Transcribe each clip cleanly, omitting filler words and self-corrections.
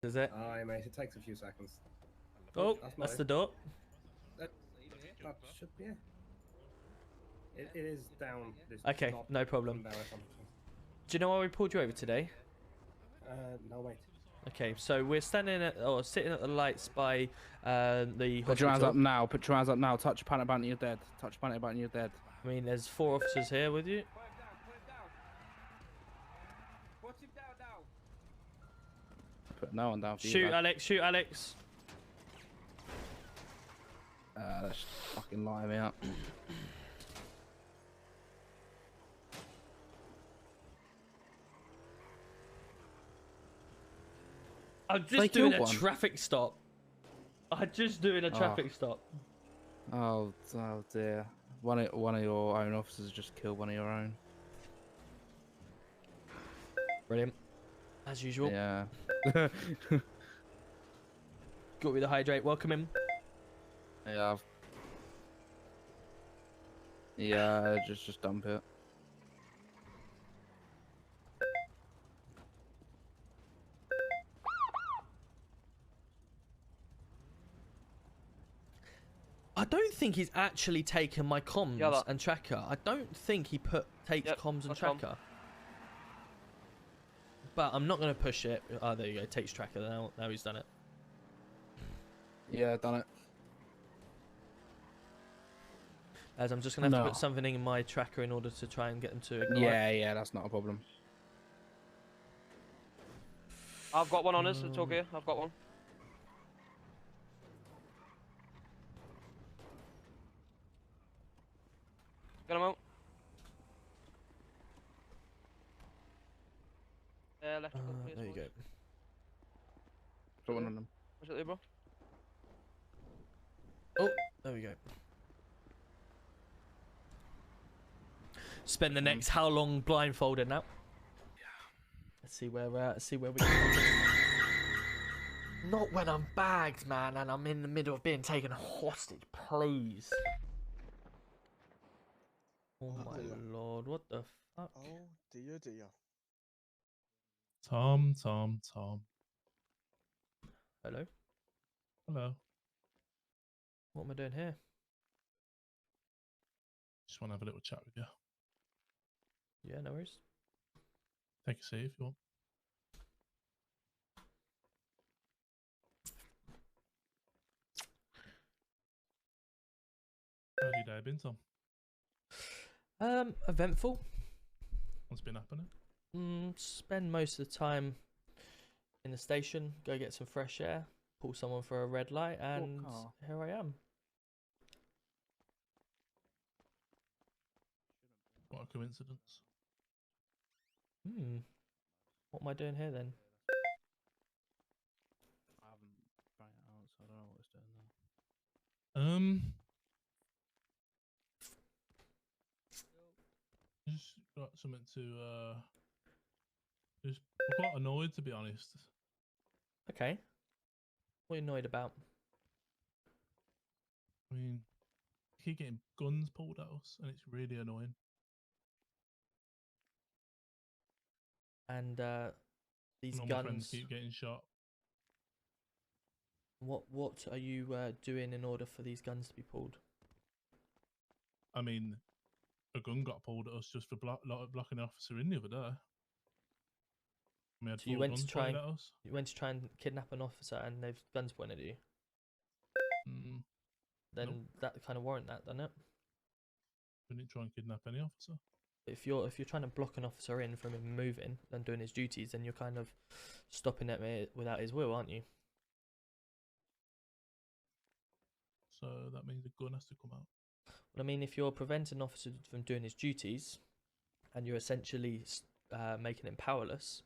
Is it? Aye, mate, it takes a few seconds. Oh, that's the door. That should be it. It is down. Okay, no problem. Down Do you know why we pulled you over today? no, wait. Okay, so we're standing at, or sitting at the lights by the hospital. Put your hands up now. Put your hands up now. Touch your panic button, you're dead. Touch your panic button, you're dead. I mean, there's 4 officers here with you. Put him down. Put him down now. Put no one down for you. Shoot, Alex. Shoot, Alex. That's fucking lighting me up. I'm just doing a traffic stop. I'm just doing a traffic stop. Oh dear. One of your own officers just killed one of your own. Brilliant. As usual. Yeah. Got me the hydrate. Welcome him. Yeah. Yeah, just dump it. I don't think he's actually taken my comms and tracker. I don't think he takes comms and tracker. But I'm not going to push it. Oh, there you go. Takes tracker. Now he's done it. Yeah, done it. As I'm just going to have to put something in my tracker in order to try and get them to ignite. Yeah, that's not a problem. I've got one on us. It's okay. I've got one. Get him out. Electrical, please. There you go. Put one on them. What's it there, bro? Oh, there we go. Spend the next how long blindfolded now? Yeah. Let's see where we go. Not when I'm bagged, man, and I'm in the middle of being taken hostage, please. Oh my lord, what the fuck? Oh dear. Tom. Hello? Hello. What am I doing here? Just want to have a little chat with you. Yeah, no worries. Take a seat if you want. How's your day been, Tom? Eventful. What's been happening? Spend most of the time in the station, go get some fresh air, pull someone for a red light, and here I am. What a coincidence. What am I doing here then? I haven't brought it out, so I don't know what it's doing now. Just got something to just I'm quite annoyed, to be honest. Okay. What are you annoyed about? I mean, keep getting guns pulled at us, and it's really annoying. And these My guns. friends keep getting shot. What are you doing in order for these guns to be pulled? I mean, a gun got pulled at us just for blocking the officer in the other day. We had So you went to try and kidnap an officer, and they've guns pointed at you. Then that kind of warrant that, doesn't it? We didn't try and kidnap any officer. If you're trying to block an officer in from him moving and doing his duties, then you're kind of stopping it without his will, aren't you? So that means a gun has to come out. Well, I mean, if you're preventing an officer from doing his duties, and you're essentially making him powerless,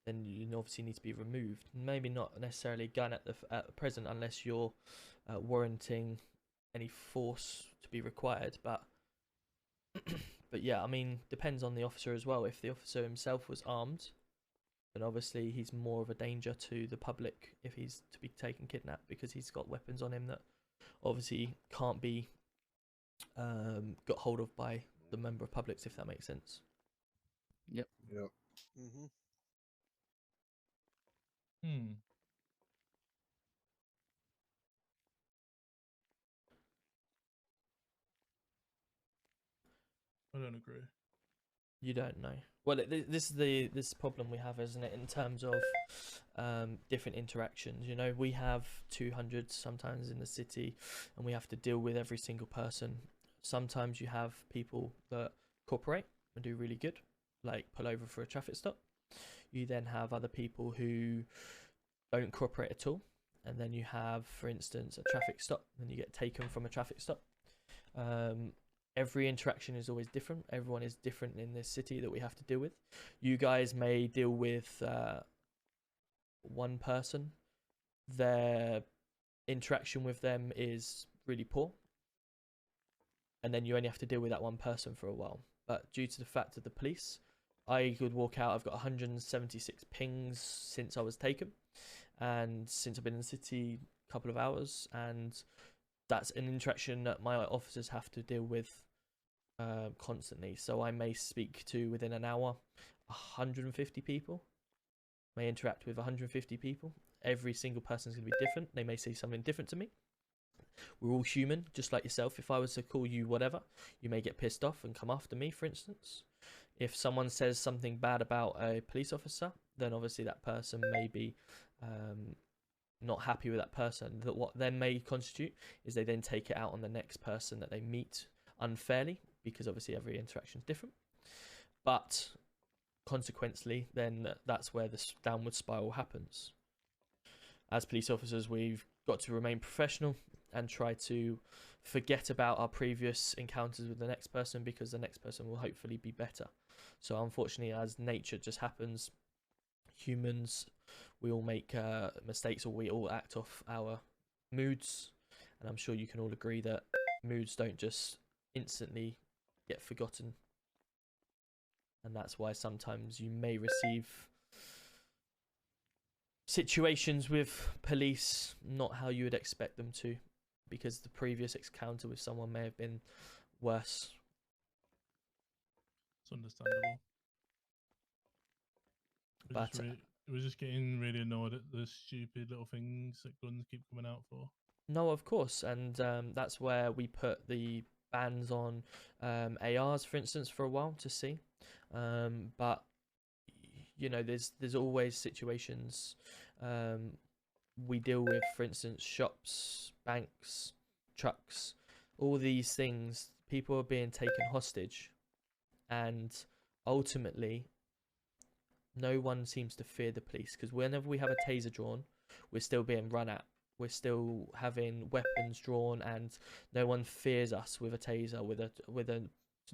then you obviously need to be removed. Maybe not necessarily a gun at the present, unless you're warranting any force to be required. But but yeah, I mean, depends on the officer as well. If the officer himself was armed, then obviously he's more of a danger to the public if he's to be taken kidnapped, because he's got weapons on him that obviously can't be got hold of by the member of public, if that makes sense. Yep. Mhm. don't agree. You don't know. Well, this is this problem we have, isn't it? In terms of different interactions. You know, we have 200 sometimes in the city, and we have to deal with every single person. Sometimes you have people that cooperate and do really good, like pull over for a traffic stop. You then have other people who don't cooperate at all, and then you have, for instance, a traffic stop, and you get taken from a traffic stop. Every interaction is always different. Everyone is different in this city that we have to deal with. You guys may deal with one person. Their interaction with them is really poor, and then you only have to deal with that one person for a while. But due to the fact of the police, I could walk out. I've got 176 pings since I was taken, and since I've been in the city a couple of hours, and that's an interaction that my officers have to deal with constantly. So I may speak to, within an hour, 150 people. May interact with 150 people. Every single person is going to be different. They may say something different to me. We're all human, just like yourself. If I was to call you whatever, you may get pissed off and come after me, for instance. If someone says something bad about a police officer, then obviously that person may be not happy with that person. That what then may constitute is they then take it out on the next person that they meet unfairly, because obviously every interaction is different. But consequently, then that's where this downward spiral happens. As police officers, we've got to remain professional and try to forget about our previous encounters with the next person, because the next person will hopefully be better. So unfortunately, as nature just happens, humans, we all make mistakes, or we all act off our moods, and I'm sure you can all agree that moods don't just instantly get forgotten, and that's why sometimes you may receive situations with police not how you would expect them to, because the previous encounter with someone may have been worse. It's understandable. But We're just getting really annoyed at the stupid little things that guns keep coming out for. no, of course, and that's where we put the bans on ARs, for instance, for a while to see. But you know, there's always situations we deal with, for instance, shops, banks, trucks, all these things. People are being taken hostage, and ultimately no one seems to fear the police, because whenever we have a taser drawn, we're still being run at. We're still having weapons drawn, and no one fears us with a taser, with a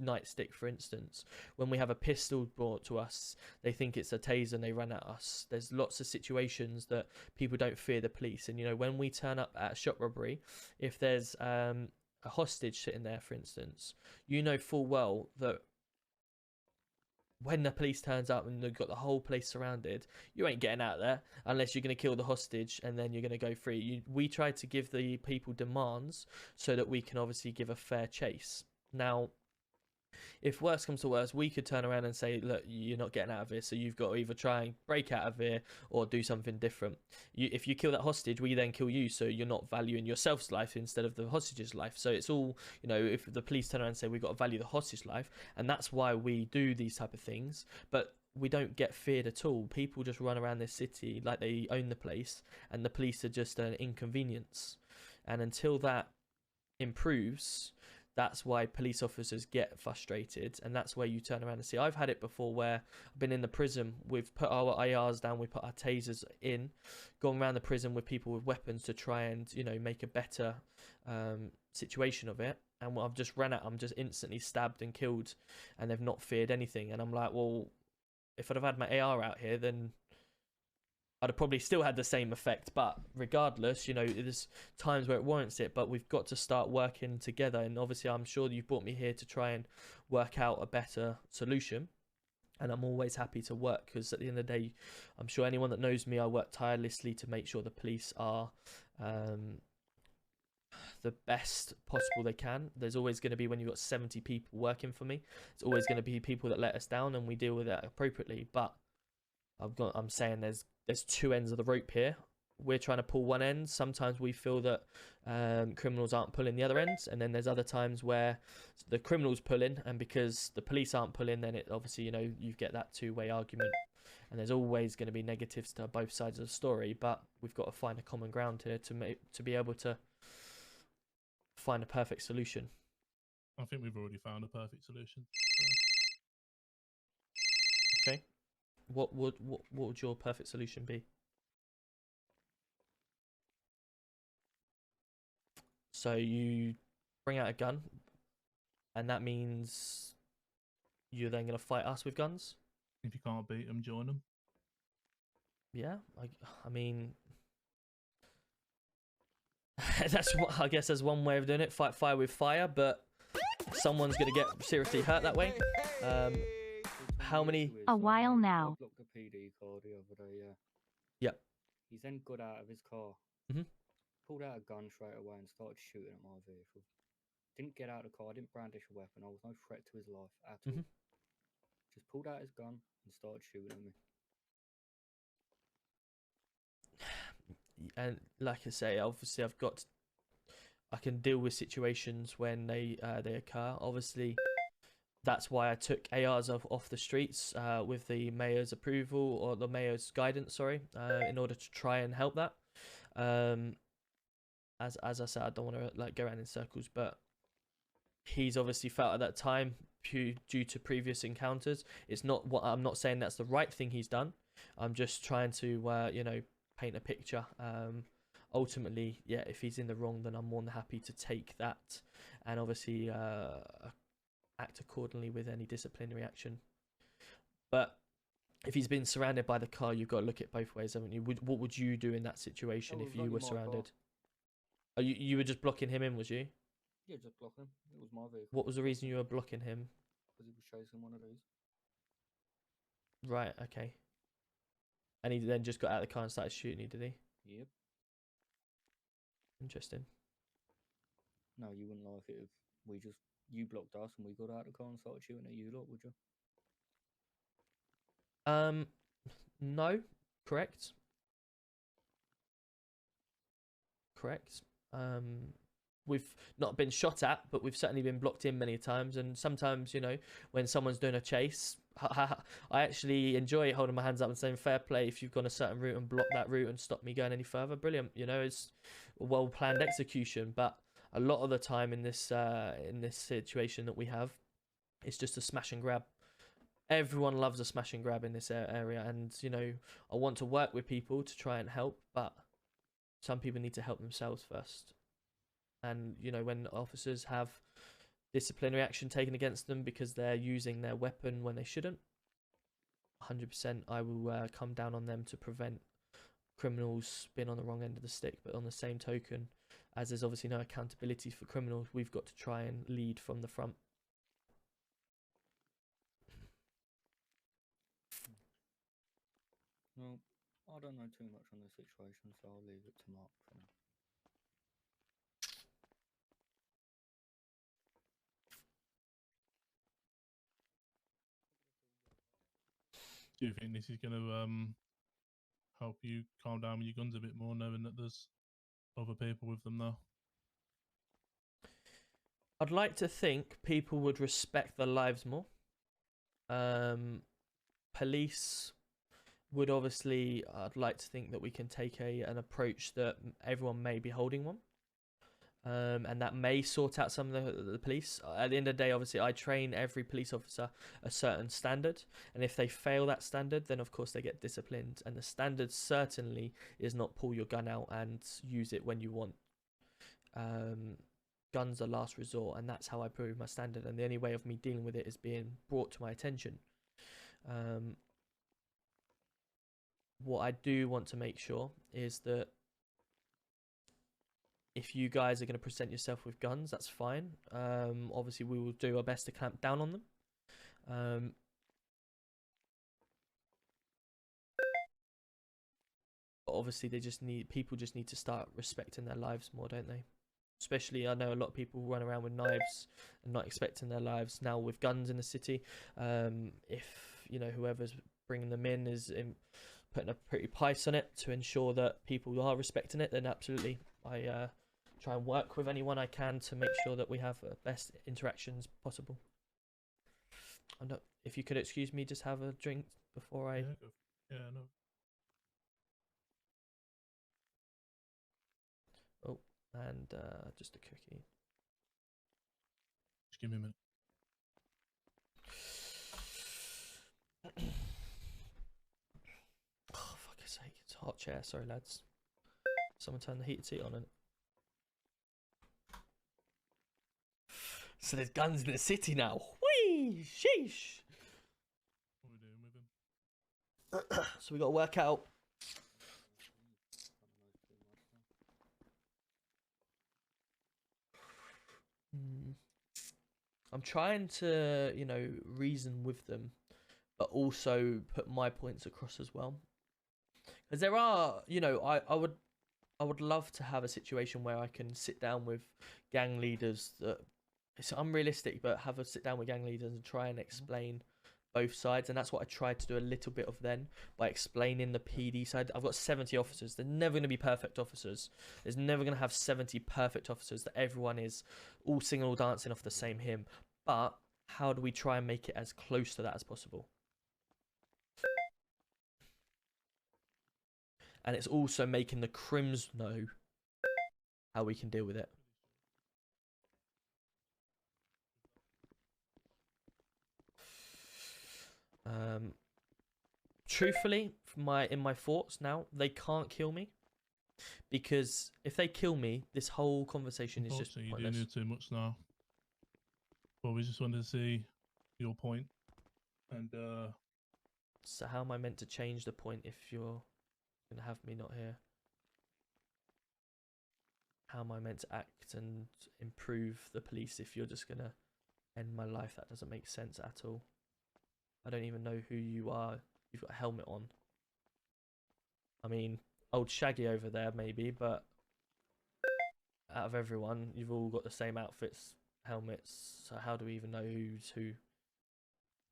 nightstick, for instance. When we have a pistol brought to us, they think it's a taser and they run at us. There's lots of situations that people don't fear the police. And you know, when we turn up at a shop robbery, if there's a hostage sitting there, for instance, you know full well that when the police turns up and they've got the whole place surrounded, you ain't getting out there unless you're going to kill the hostage, and then you're going to go free. We try to give the people demands so that we can obviously give a fair chase. Now, if worse comes to worse, we could turn around and say, look, you're not getting out of here, so you've got to either try and break out of here or do something different. If you kill that hostage, we then kill you, so you're not valuing yourself's life instead of the hostage's life. So it's all, you know, if the police turn around and say we've got to value the hostage life, and that's why we do these type of things, but we don't get feared at all. People just run around this city like they own the place, and the police are just an inconvenience. And until that improves, that's why police officers get frustrated, and that's where you turn around and see. I've had it before where I've been in the prison, we've put our ARs down, we put our tasers in, gone around the prison with people with weapons to try and, you know, make a better situation of it, and I've just run out, I'm just instantly stabbed and killed, and they've not feared anything. And I'm like, well, if I'd have had my AR out here, then I'd have probably still had the same effect. But regardless, you know, there's times where it warrants it, but we've got to start working together. And obviously, I'm sure you've brought me here to try and work out a better solution. And I'm always happy to work, because at the end of the day, I'm sure anyone that knows me, I work tirelessly to make sure the police are the best possible they can. There's always going to be, when you've got 70 people working for me, it's always going to be people that let us down, and we deal with that appropriately. But I'm saying there's two ends of the rope here. we're trying to pull one end. Sometimes we feel that criminals aren't pulling the other ends, and then there's other times where the criminals pulling, and because the police aren't pulling, then it obviously, you know, you get that two-way argument, and there's always going to be negatives to both sides of the story. But we've got to find a common ground here to be able to find a perfect solution. I think we've already found a perfect solution. Okay, what would your perfect solution be? So you bring out a gun, and that means you're then going to fight us with guns? If you can't beat them, join them. Yeah, I mean, that's what I guess there's one way of doing it. Fight fire with fire, but someone's going to get seriously hurt that way. How many? A while now. I looked the PD card the other day, yeah. Yep. He's then got out of his car, pulled out a gun straight away and started shooting at my vehicle. Didn't get out of the car, didn't brandish a weapon, I was no threat to his life at all. Just pulled out his gun and started shooting at me. And like I say, obviously I can deal with situations when they occur. Obviously, that's why I took ARs off the streets with the mayor's approval, or the mayor's guidance, sorry, in order to try and help that. As I said, I don't want to like go around in circles, but he's obviously felt at that time due to previous encounters. It's not what I'm not saying that's the right thing he's done. I'm just trying to you know, paint a picture. Ultimately, yeah, if he's in the wrong, then I'm more than happy to take that and obviously act accordingly with any disciplinary action. But if he's been surrounded by the car, you've got to look at both ways, haven't you? What would you do in that situation if you were surrounded? Oh, you were just blocking him in, was you? Yeah, just blocking him. It was my vehicle. What was the reason you were blocking him? Because he was chasing one of these. Right, okay. And he then just got out of the car and started shooting you, did he? Yep. Interesting. No, you wouldn't like it if you blocked us and we got out of the car and started shooting at you lot, would you? No, correct. We've not been shot at, but we've certainly been blocked in many times. And sometimes, you know, when someone's doing a chase, I actually enjoy holding my hands up and saying, fair play, if you've gone a certain route and blocked that route and stopped me going any further, brilliant. You know, it's a well-planned execution. But a lot of the time in this situation that we have, it's just a smash and grab. Everyone loves a smash and grab in this area. And, you know, I want to work with people to try and help, but some people need to help themselves first. And, you know, when officers have disciplinary action taken against them because they're using their weapon when they shouldn't, 100% I will come down on them to prevent criminals being on the wrong end of the stick. But on the same token, as there's obviously no accountability for criminals, we've got to try and lead from the front. No, I don't know too much on this situation, so I'll leave it to Mark for now. Do you think this is going to help you calm down with your guns a bit more, knowing that there's other people with them now? I'd like to think people would respect their lives more. Police would obviously, I'd like to think that we can take an approach that everyone may be holding one. And that may sort out some of the police. At the end of the day, obviously, I train every police officer a certain standard. And if they fail that standard, then of course they get disciplined. And the standard certainly is not pull your gun out and use it when you want. Guns are last resort, and that's how I prove my standard. And the only way of me dealing with it is being brought to my attention. What I do want to make sure is that if you guys are going to present yourself with guns, that's fine. Obviously, we will do our best to clamp down on them. But obviously, people just need to start respecting their lives more, don't they? Especially, I know a lot of people run around with knives and not expecting their lives now with guns in the city. If, you know, whoever's bringing them in is putting a pretty price on it to ensure that people are respecting it, then absolutely, I try and work with anyone I can to make sure that we have the best interactions possible. If you could excuse me, just have a drink before I. Yeah, no. Oh, and just a cookie. Just give me a minute. Oh, fuck's sake! It's a hot chair. Sorry, lads. Someone turn the heated seat on. So there's guns in the city now. Whee! Sheesh! What are we doing with him? So we got to work out. I'm trying to, reason with them, but also put my points across as well. Because there are, I would love to have a situation where I can sit down with gang leaders that it's unrealistic, but have a sit down with gang leaders and try and explain both sides. And that's what I tried to do a little bit of then by explaining the PD side. I've got 70 officers. They're never going to be perfect officers. There's never going to have 70 perfect officers that everyone is all singing, all dancing off the same hymn. But how do we try and make it as close to that as possible? And it's also making the Crims know how we can deal with it. Truthfully, in my thoughts now, they can't kill me, because if they kill me, this whole conversation is just You pointless. do too much now. Well, we just wanted to see your point, and So how am I meant to change the point if you're gonna have me not here? How am I meant to act and improve the police if you're just gonna end my life? That doesn't make sense at all. I don't even know who you are. You've got a helmet on. I mean, old Shaggy over there maybe, but out of everyone, you've all got the same outfits, helmets. So how do we even know who's who?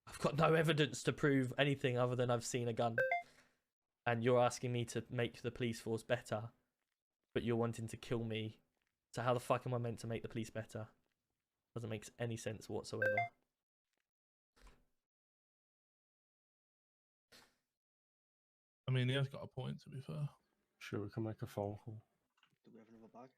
I've got no evidence to prove anything other than I've seen a gun. And you're asking me to make the police force better, but you're wanting to kill me. So how the fuck am I meant to make the police better? Doesn't make any sense whatsoever. I mean, he has got a point, to be fair. Sure, we can make a phone call. Do we have another bag?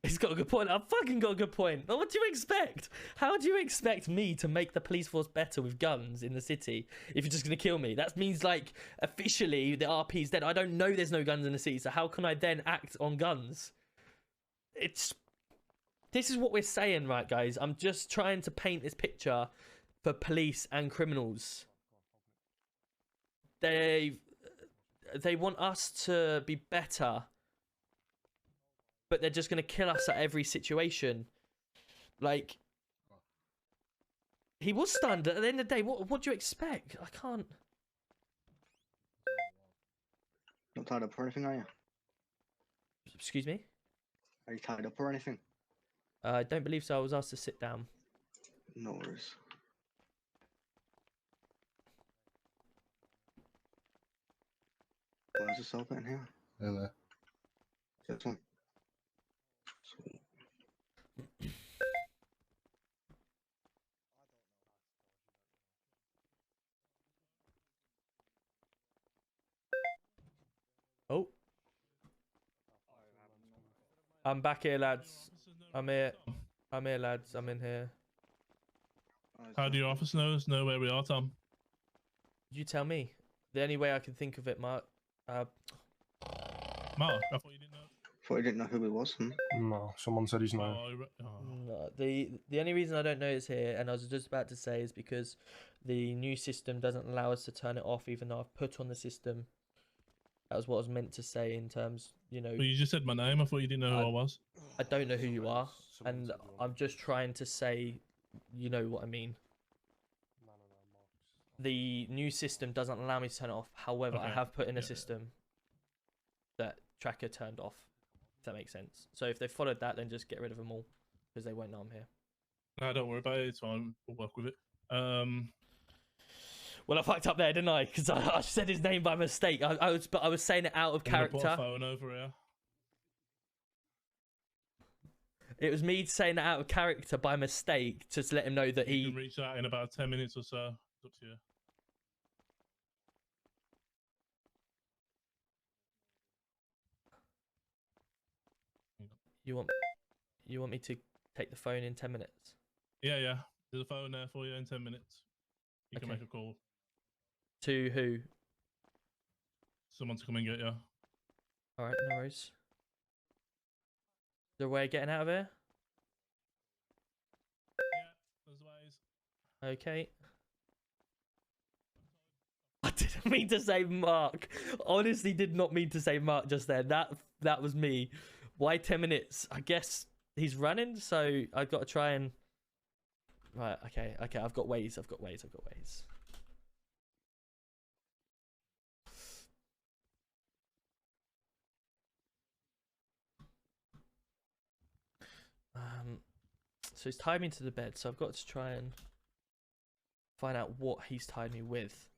He's got a good point. I've fucking got a good point. What do you expect? How do you expect me to make the police force better with guns in the city if you're just going to kill me? That means, like, officially the RP's dead. I don't know there's no guns in the city, so how can I then act on guns? This is what we're saying, right, guys? I'm just trying to paint this picture for police and criminals. They want us to be better, but they're just going to kill us at every situation. Like, he was stunned. At the end of the day, what do you expect? I can't. Not tied up or anything, are you? Excuse me? Are you tied up or anything? I don't believe so. I was asked to sit down. No worries. Why is this open here? In there. This one. Sweet. Oh. I'm back here, lads. I'm here. I'm here, lads. I'm in here. How do your officers know where we are, Tom? You tell me. The only way I can think of it, Mark. Mark, I thought you didn't know. Thought you didn't know who he was. No, someone said he's no. No, the only reason I don't know it's here, and I was just about to say, is because the new system doesn't allow us to turn it off, even though I've put on the system. That was what I was meant to say in terms, But you just said my name. I thought you didn't know who I was. I don't know who you are, and I'm just trying to say, you know what I mean. The new system doesn't allow me to turn it off. However, I Okay. have put in a Yeah. system that tracker turned off, if that makes sense. So if they followed that, then just get rid of them all, because they won't know I'm here. No, don't worry about it. It's fine. We'll work with it. Well, I fucked up there, didn't I? Because I said his name by mistake. I was saying it out of I'm gonna put a character. phone over here. It was me saying it out of character by mistake, just to let him know that You can reach out in about 10 minutes or so. It's up to you. You want me to take the phone in 10 minutes? Yeah. There's a phone there for you in 10 minutes. You can Okay. make a call. To who? Someone to come and get you. All right, no worries. Is there a way of getting out of here? Yeah, there's ways. Okay. I didn't mean to say Mark. Honestly, did not mean to say Mark just then. That was me. Why 10 minutes? I guess he's running, so I've got to try and... Right, okay. I've got ways. So he's tied me to the bed, so I've got to try and find out what he's tied me with.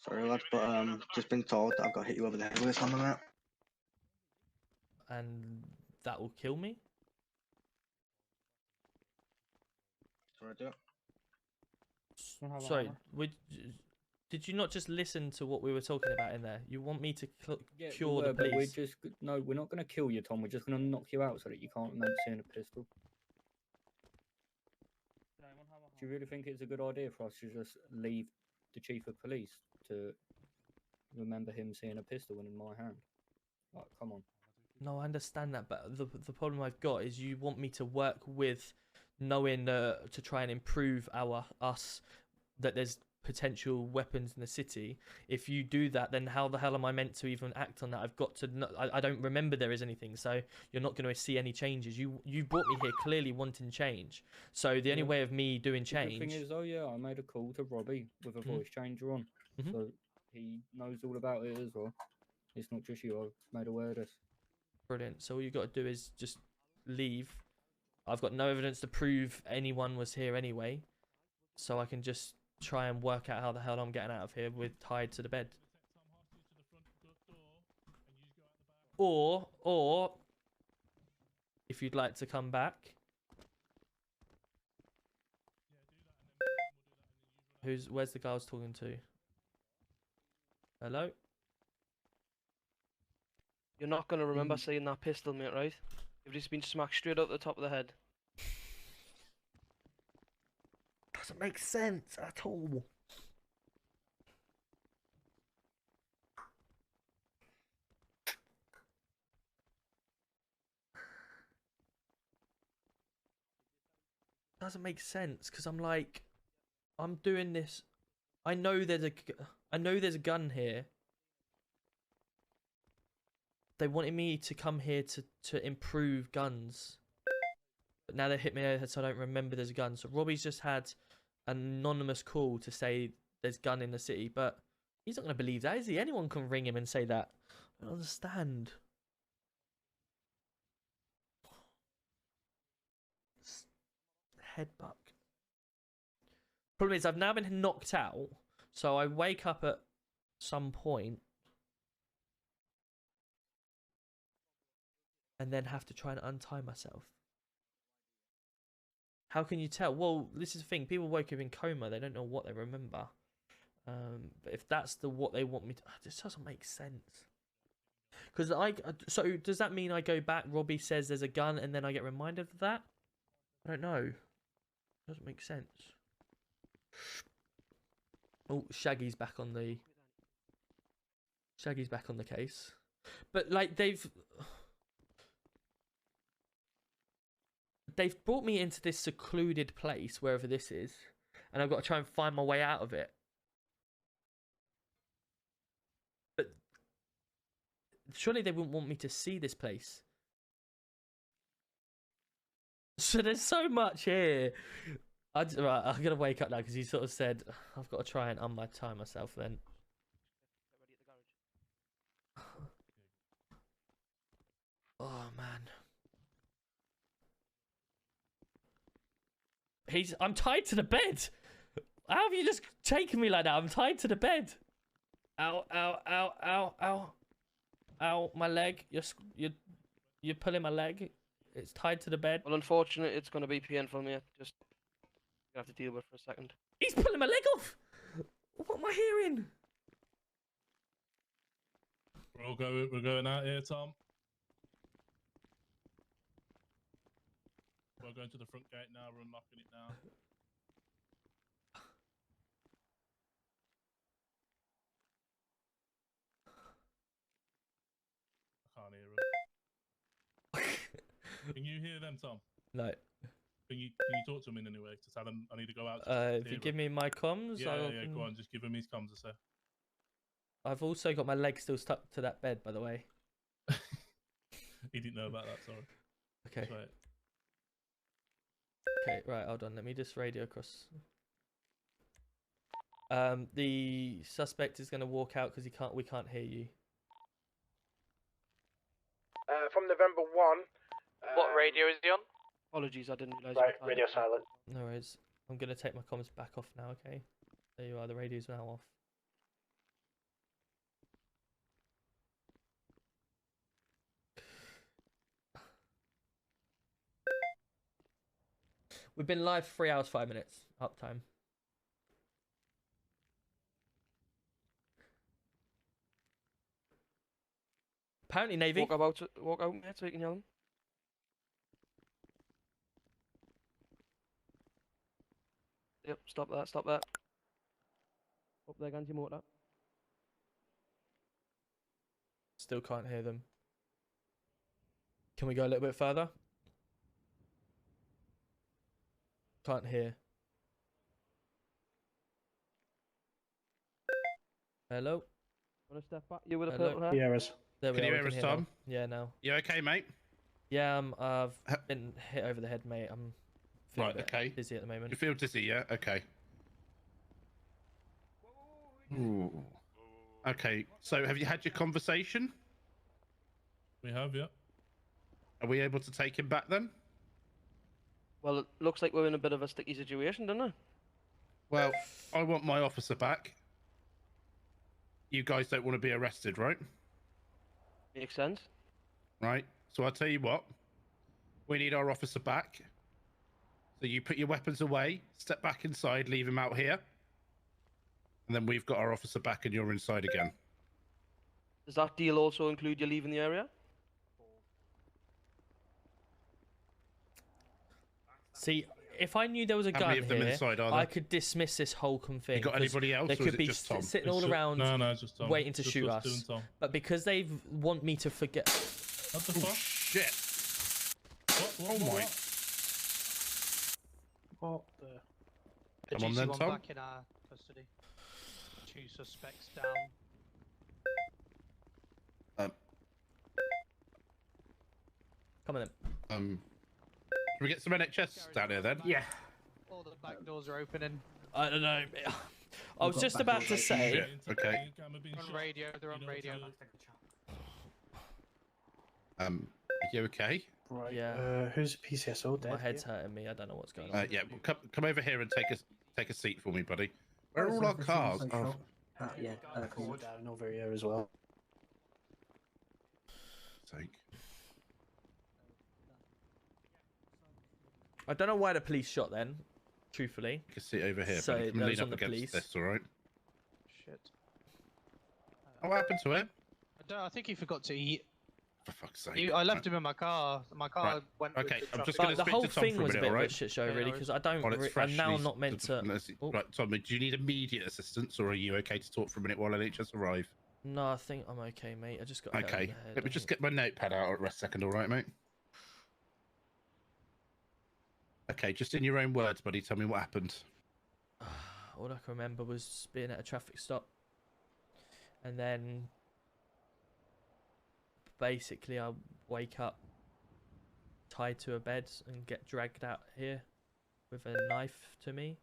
Sorry, lads, but just been told that I've got to hit you over the head with this on the map. And that will kill me? Sorry, do it. Sorry, did you not just listen to what we were talking about in there? You want me to cure the police? We're not going to kill you, Tom. We're just going to knock you out so that you can't remember seeing a pistol. Do you really think it's a good idea for us to just leave the chief of police to remember him seeing a pistol in my hand? Like, come on. No, I understand that, but the problem I've got is you want me to work with knowing to try and improve us that there's potential weapons in the city. If you do that, then how the hell am I meant to even act on that? I've got to I don't remember there is anything, so you're not going to see any changes. You brought me here clearly wanting change, so the only way of me doing change... The thing is, I made a call to Robbie with a voice changer on, so he knows all about it as well. It's not just you. I've made aware of this. Brilliant. So all you got to do is just leave. I've got no evidence to prove anyone was here anyway, so I can just try and work out how the hell I'm getting out of here with tied to the bed. Or if you'd like to come back. Where's the guy I was talking to? Hello? You're not going to remember seeing that pistol, mate, right? You've just been smacked straight up the top of the head. Doesn't make sense at all. Doesn't make sense because I'm like, I'm doing this. I know there's a gun here. They wanted me to come here to improve guns. But now they hit me over the head, so I don't remember there's a gun. So Robbie's just had an anonymous call to say there's gun in the city, but he's not going to believe that, is he? Anyone can ring him and say that. I don't understand. Headbutt. Problem is, I've now been knocked out, so I wake up at some point and then have to try and untie myself. How can you tell? Well, this is the thing. People wake up in coma. They don't know what they remember. But if that's what they want me to... This doesn't make sense. Because so does that mean I go back, Robbie says there's a gun, and then I get reminded of that? I don't know. Doesn't make sense. Oh, Shaggy's back on the case. But like they've brought me into this secluded place, wherever this is, and I've got to try and find my way out of it. But surely they wouldn't want me to see this place. So there's so much here. Right, I'm gonna wake up now because he sort of said I've got to try and untie myself then. Oh man. I'm tied to the bed. How have you just taken me like that? I'm tied to the bed. Ow, ow, ow, ow, ow. Ow, my leg. You're pulling my leg. It's tied to the bed. Well, unfortunately, it's going to be painful, mate. Just gonna have to deal with it for a second. He's pulling my leg off. What am I hearing? We're going out here, Tom. We're going to the front gate now. We're unlocking it now. I can't hear them. Can you hear them, Tom? No. Can you talk to them in any way to tell them I need to go out? If you give me my comms, yeah, go on. Just give him his comms, sir. I've also got my leg still stuck to that bed, by the way. He didn't know about that. Sorry. Okay. Right. Okay, right. Hold on. Let me just radio across. The suspect is going to walk out because we can't hear you. From November 1. What radio is he on? Apologies, I didn't realise. Right, radio silent. No worries. I'm going to take my comms back off now, okay? There you are. The radio's now off. We've been live 3 hours, 5 minutes. Uptime. Apparently Navy. Walk out, mate, so you can yell them. Yep, stop that, stop that. Up there, Ganji motor. Still can't hear them. Can we go a little bit further? Can't hear. Hello? Wanna step back? You with a Hello? purple hair? Hear us. There we Can are. you we hear us, now. Tom? Yeah, now. You okay, mate? Yeah, I've been hit over the head, mate. I'm feeling Right, a bit okay. busy at the moment. You feel dizzy, yeah? Okay. Ooh. Okay, so have you had your conversation? We have, yeah. Are we able to take him back then? Well, it looks like we're in a bit of a sticky situation, doesn't it? Well, I want my officer back. You guys don't want to be arrested, right? Makes sense. Right. So I'll tell you what. We need our officer back. So you put your weapons away, step back inside, leave him out here. And then we've got our officer back and you're inside again. Does that deal also include you leaving the area? See, if I knew there was a How gun many of them here, inside are I there? could dismiss this whole thing. You got 'cause anybody else, They or is could it be just Tom? sitting It's all just- around No, it's just Tom. waiting to Just shoot us two us. and Tom. But because they want me to forget... What the fuck? Shit. What, Oh my. What the? The Come on then, GC1 Tom. back in our custody. 2 suspects down. Come on then. Can we get some NHS down here then? Yeah. All the back doors are opening. I don't know. I was just about to say... Shit. Okay. They're on radio, they're on radio. Are you okay? Right. Yeah. Who's PCSO dead? My head's hurting me. I don't know what's going on. Yeah. Well, come over here and take a seat for me, buddy. Where are all our cars? Oh, Yeah. Cool down over here as well. sake. I don't know why the police shot then, truthfully. Take a seat over here, So buddy. Come and those lean on up the against police. this, all right? Shit. What happened to him? I think he forgot to eat. For fuck's sake. I left him in my car. My car Right. went with Okay, the I'm just traffic. gonna The speak whole to Tom thing for a was a minute, bit of a alright? shit show, Yeah, really, no because I don't. While it's fresh, I'm now needs not meant to. Oh. Right, Tommy, do you need immediate assistance, or are you okay to talk for a minute while NHS arrive? No, I think I'm okay, mate. I just got. hit over Okay, the head, let me I just think. get my notepad out for a second, all right, mate? Okay, just in your own words, buddy, tell me what happened. All I can remember was being at a traffic stop, and then basically I wake up tied to a bed and get dragged out here with a knife to me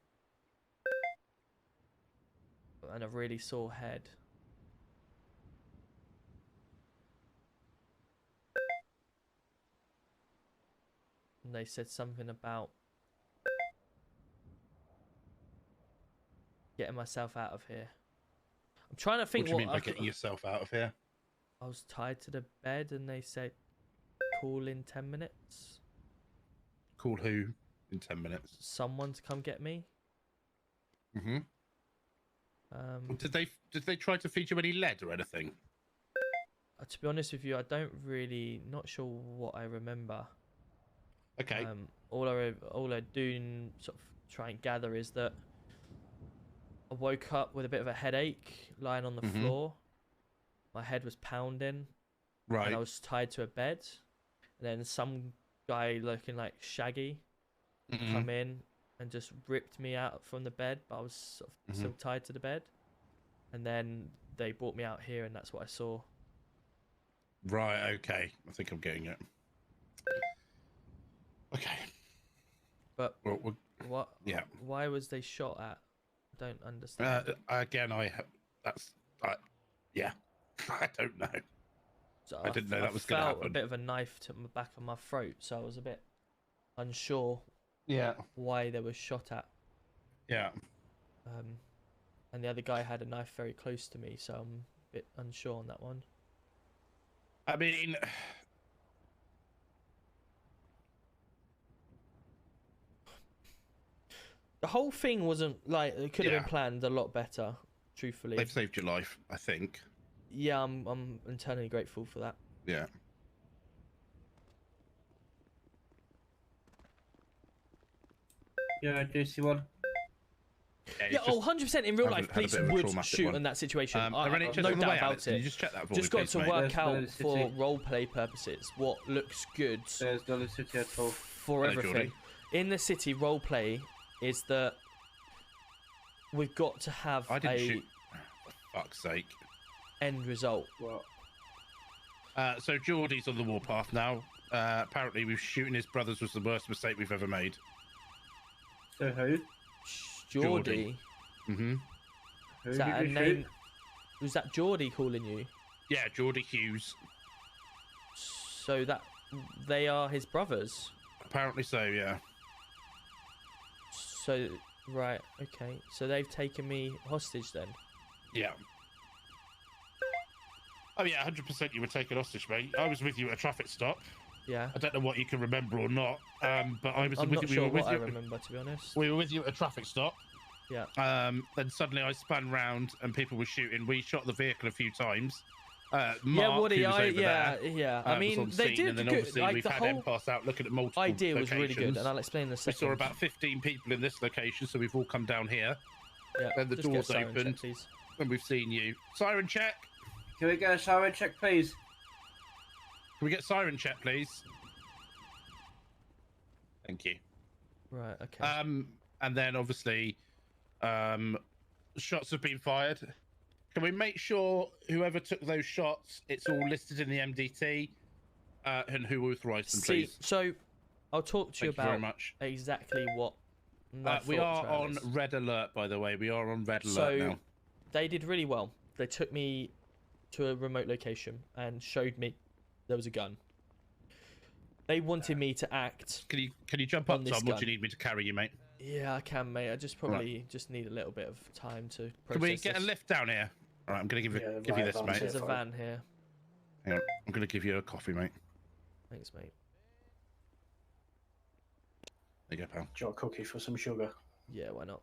and a really sore head. and they said something about getting myself out of here. I'm trying to think What do you mean by I getting yourself out of here? I was tied to the bed, and they said call in 10 minutes. Call who in 10 minutes? Someone to come get me. Mm-hmm. Did they try to feed you any lead or anything? To be honest with you, I don't really, not sure what I remember. Okay. All I do and sort of try and gather is that I woke up with a bit of a headache, lying on the floor. My head was pounding. Right. And I was tied to a bed. And then some guy looking like Shaggy come in and just ripped me out from the bed, but I was sort of still tied to the bed. And then they brought me out here, and that's what I saw. Right, okay. I think I'm getting it. Okay. But what? Yeah. Why was they shot at? I don't understand. Again, yeah. I don't know. So I didn't know that was going to happen. I felt a bit of a knife to the back of my throat, so I was a bit unsure. Yeah. Why they were shot at. Yeah. And the other guy had a knife very close to me, so I'm a bit unsure on that one. I mean, the whole thing wasn't like it could have been planned a lot better. Truthfully, they've saved your life, I think. Yeah, I'm eternally grateful for that. Yeah. Yeah, do you see one? Yeah, 100% in real life, police would shoot in that situation. No doubt about it. Can you just check that for just me, got to work out for roleplay purposes what looks good There's no city at all. for everything. In the city, roleplay is that we've got to have shoot. For fuck's sake. End result. What? So Geordie's on the warpath now. Apparently, shooting his brothers was the worst mistake we've ever made. So who? Geordie. Mm-hmm. Is that a name? Was that Geordie calling you? Yeah, Geordie Hughes. So that they are his brothers. Apparently so, yeah. So right, okay. So they've taken me hostage then. Yeah. Oh yeah, 100% you were taken hostage, mate. I was with you at a traffic stop. Yeah. I don't know what you can remember or not, but I was I'm with not you. sure We were with what I you. remember, to be honest. We were with you at a traffic stop. Yeah. Then suddenly I spun round and people were shooting. We shot the vehicle a few times. Yeah, Mark, Woody, who was over there, yeah. I was mean, on they scene, did and then good. obviously Like we've the had whole MPAS out looking at multiple idea was really good, locations. and I'll explain in a We second. saw about 15 people in this location, so we've all come down here. Yeah. Then the just get doors siren check, opened, please. and we've seen you. Siren check. Can we get a siren check, please? Can we get siren check, please? Thank you. Right. Okay. And then obviously, shots have been fired. Can we make sure whoever took those shots, it's all listed in the MDT, and who authorised them, please? So I'll talk to you Thank you very about much. exactly what. my We thoughts are on this. red alert, by the way. We are on red So alert now. they did really well. They took me to a remote location and showed me there was a gun. They wanted me to act. Can you jump up, on this Tom? Or gun. do you need me to carry you, mate? Yeah, I can, mate. I just probably just need a little bit of time to process Can we get this. a lift down here? All right, I'm going to give you this, mate. There's a van here. Hang on. I'm going to give you a coffee, mate. Thanks, mate. There you go, pal. Do you want a cookie for some sugar? Yeah, why not?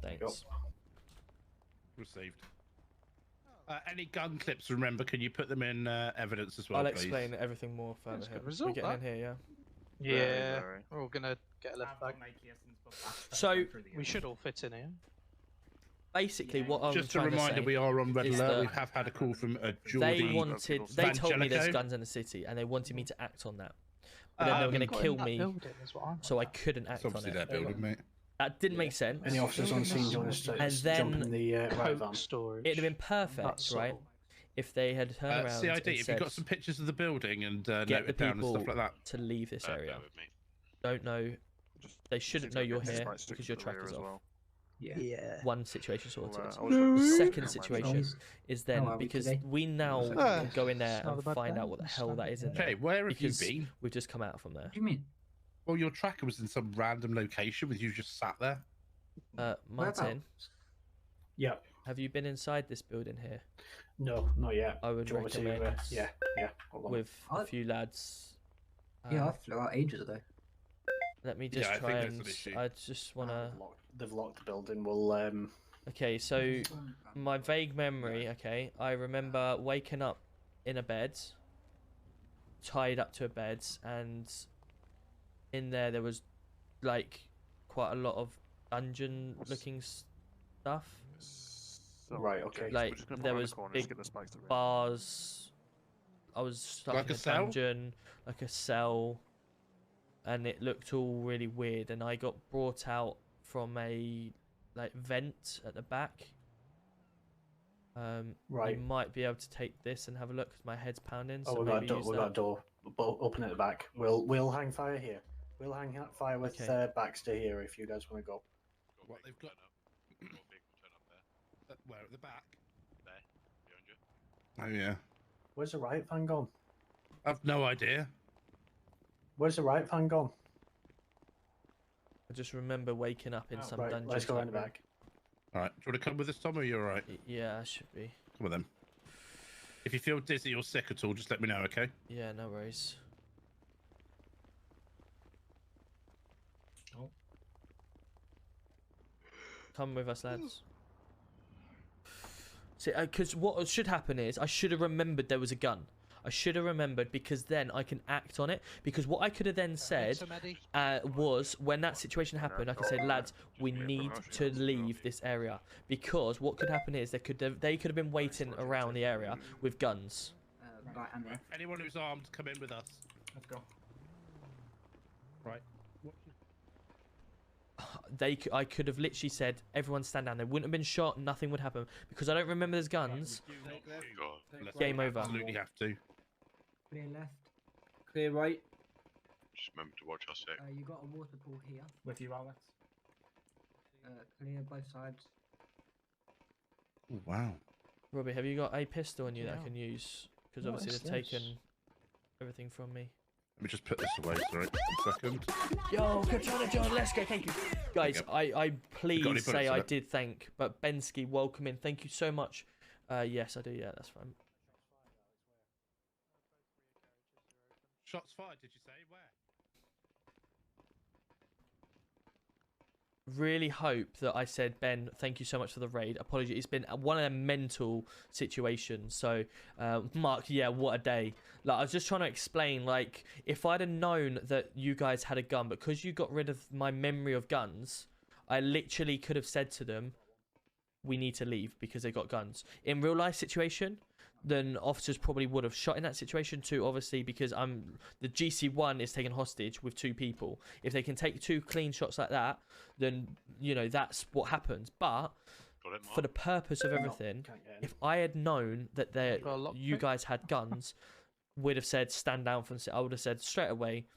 Thanks. Received. Any gun clips, remember, can you put them in evidence as well, I'll please? explain everything more further That's a here. good result, We're getting that. in here, yeah? Yeah, we're all gonna get a left back. So We should all fit in here. basically, what I'm Just a trying to reminder, say we are on red is alert. that We have had a call from a they Geordie. wanted. They told me there's Vangelico. guns in the city, and they wanted me to act on that. But then they were going to Got in kill that me, building is what I'm so I like. couldn't It's act on obviously it. their building, mate. That didn't make sense. Any officers on scene join us to And jump in then the right van? Coke storage. It'd have been perfect, That's right? all. If they had turned around CID, and have you said, got some pictures of the building and "Get note the it down and people stuff like that? to leave this area." Don't know. They shouldn't know you're here because your tracker's off. Yeah. One situation sorted. I was The second How situation is- is then how are we because today? we now Ah, can go in there it's not a and bad find day. out what the It's hell not that a is bad in day. there. Okay, where have you because been? We've just come out from there. What do you mean? Well, your tracker was in some random location with you just sat there. Martin, Yeah. have you been inside this building here? No, not yet. I would Do you want me to, recommend yeah. Hold on. with a few lads. Yeah, I flew out ages ago. Let me just Yeah, I try think and that's an issue. I just wanna. They've locked the building. We'll Okay, so my vague memory. Okay, I remember waking up in a bed, tied up to a bed, and in there was like quite a lot of dungeon-looking stuff. Right, okay. Like there was big bars. I was stuck Like in a a cell? dungeon, like a cell, and it looked all really weird. And I got brought out from a like vent at the back. Right. You might be able to take this and have a look because my head's pounding. Oh, So we've got a maybe door. use We've that. got a door. Open at the back. We'll hang fire here. We'll hang fire with Okay. Baxter here if you guys want to go. What they've got? Where at the back? Oh yeah. Where's the riot van gone? I've no idea. Where's the riot van gone? I just remember waking up in some Right, dungeon. let's go type in the room. back. All right. Do you want to come with us, Tom, or are you all right? Yeah, I should be. Come on then. If you feel dizzy or sick at all, just let me know, okay? Yeah, no worries. Oh. Come with us, lads. See, because what should happen is I should have remembered there was a gun. I should have remembered because then I can act on it. Because what I could have then said was when that situation happened, I could say, lads, we need to leave this area. Because what could happen is they could have been waiting around the area with guns. Right, I'm there. Anyone who's armed, come in with us. Let's go. Right. I could have literally said, everyone stand down. They wouldn't have been shot. Nothing would happen. Because I don't remember there's guns. Game over. Absolutely have to. Clear left. Clear right. Just remember to watch our six. You got a water pool here. With you, Alex. Clear both sides. Oh, wow. Robbie, have you got a pistol on you that I Yeah. can use? Because What obviously is they've this? taken everything from me. Let me just put this away, sorry. 1 second. Yo, Katana John, let's go. Thank you. Guys, There you I any please bullets say in I it? did thank, but Bensky, welcome in. Thank you so much. Yes, I do. Yeah, that's fine. Shots fired, did you say? Where? Really hope that I said, Ben, thank you so much for the raid. Apology, it's been one of them mental situations. So, Mark, yeah, what a day. Like, I was just trying to explain, like, if I'd have known that you guys had a gun, because you got rid of my memory of guns, I literally could have said to them, we need to leave because they got guns. In real life situation, then officers probably would have shot in that situation too, obviously, because the GC1 is taken hostage with 2 people. If they can take 2 clean shots like that, then, you know, that's what happens. But for the purpose of everything, if I had known that you guys had guns, would have said stand down from. I would have said straight away,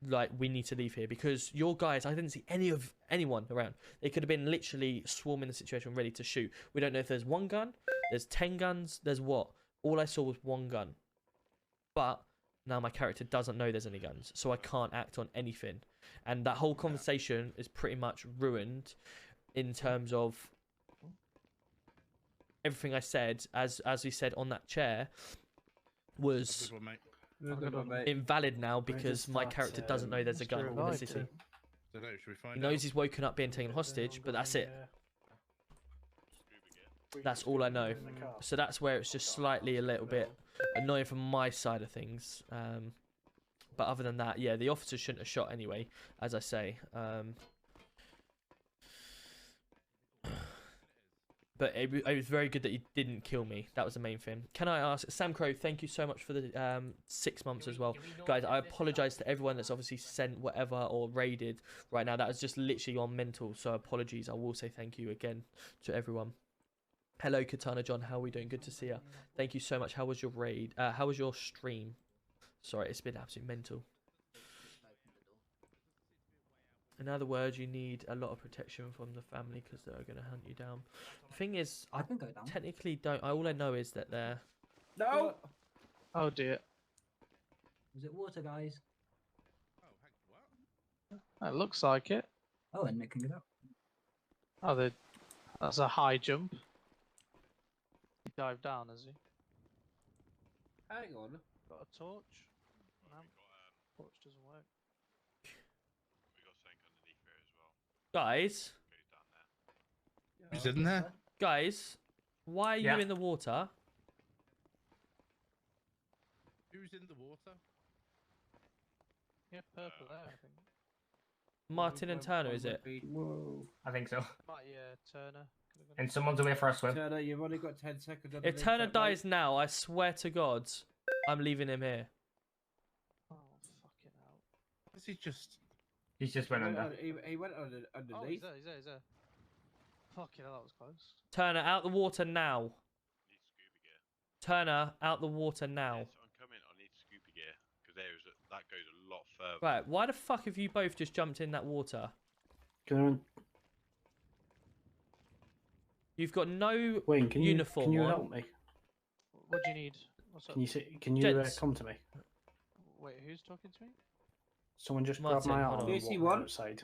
like, we need to leave here, because your guys, I didn't see anyone around. They could have been literally swarming the situation, ready to shoot. We don't know if there's 1 gun, there's 10 guns, there's what. All I saw was 1 gun. But now my character doesn't know there's any guns, so I can't act on anything. And that whole conversation is pretty much ruined in terms of everything I said, as we said on that chair, was invalid now because my character doesn't know there's a gun in the city. He knows he's woken up being taken hostage, but that's it. That's all I know. So that's where it's just slightly a little bit annoying from my side of things. But other than that, yeah, the officer shouldn't have shot anyway, as I say. But it was very good that he didn't kill me. That was the main thing. Can I ask, Sam Crow, thank you so much for the 6 months as well. Guys, I apologise to everyone that's obviously sent whatever or raided right now. That was just literally on mental, so apologies. I will say thank you again to everyone. Hello, Katana John. How are we doing? Good to see you. Thank you so much. How was your raid? How was your stream? Sorry, it's been absolutely mental. In other words, you need a lot of protection from the family because they're going to hunt you down. The thing is, I can go down. technically don't. All I know is that they're. No! Oh dear. Is it water, guys? It looks like it. Oh, and Nick can get up. Oh, that's a high jump. He dived down, has he? Hang on. Got a torch? No. Torch doesn't work. Guys. Who's in there? Guys, why are Yeah. you in the water? Who's in the water? Yeah, purple there, I think. Martin and Turner, is it? Whoa. I think so. Yeah, Turner. And someone's away for a swim. Turner, you've only got 10 seconds. on the If link, Turner mate. dies now, I swear to God, I'm leaving him here. Oh, fucking hell. Is he just? He's just went under. He went underneath. Oh, he's there, he's there. Fucking hell, that was close. Turner, out the water now. Turner, out the water now. Yes, I'm coming. I need scuba gear because that goes a lot further. Right, why the fuck have you both just jumped in that water? You've got no Wayne, uniform can you on. help me? What do you need? What's up? Can you Gents. come to me? Wait, who's talking to me? Someone just Martin, grab my hold arm on. and DC walk one. outside.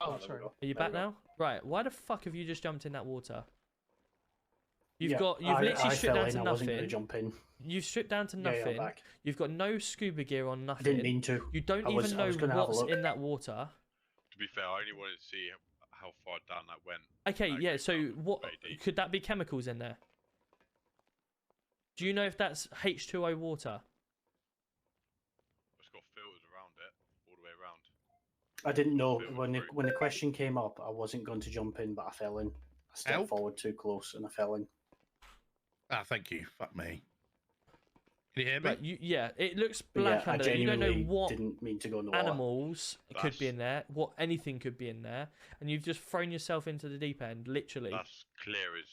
Oh, there we sorry. go. Are you There back we go. now? Right, why the fuck have you just jumped in that water? You've Yeah, literally I stripped fell down in, to I wasn't going to nothing. jump in. You've stripped down to Yeah, I'm nothing. back. You've got no scuba gear on, I nothing. didn't mean to. You don't I was even know gonna have a what's look. in that water. To be fair, I only wanted to see how far down that went. Okay, That yeah, goes so down what very deep. could that be chemicals in there? Do you know if that's H2O water? It's got filters around it, all the way around. I didn't know Bit of when a when the question came up. I wasn't going to jump in, but I fell in. I stepped Help? forward too close and I fell in. Ah, thank you. Fuck me. Can you hear me? Right, yeah, it looks But black yeah, I under there. You don't know genuinely what didn't mean to go in the water. animals could be in there, what anything could be in there, and you've just thrown yourself into the deep end, literally. That's clear as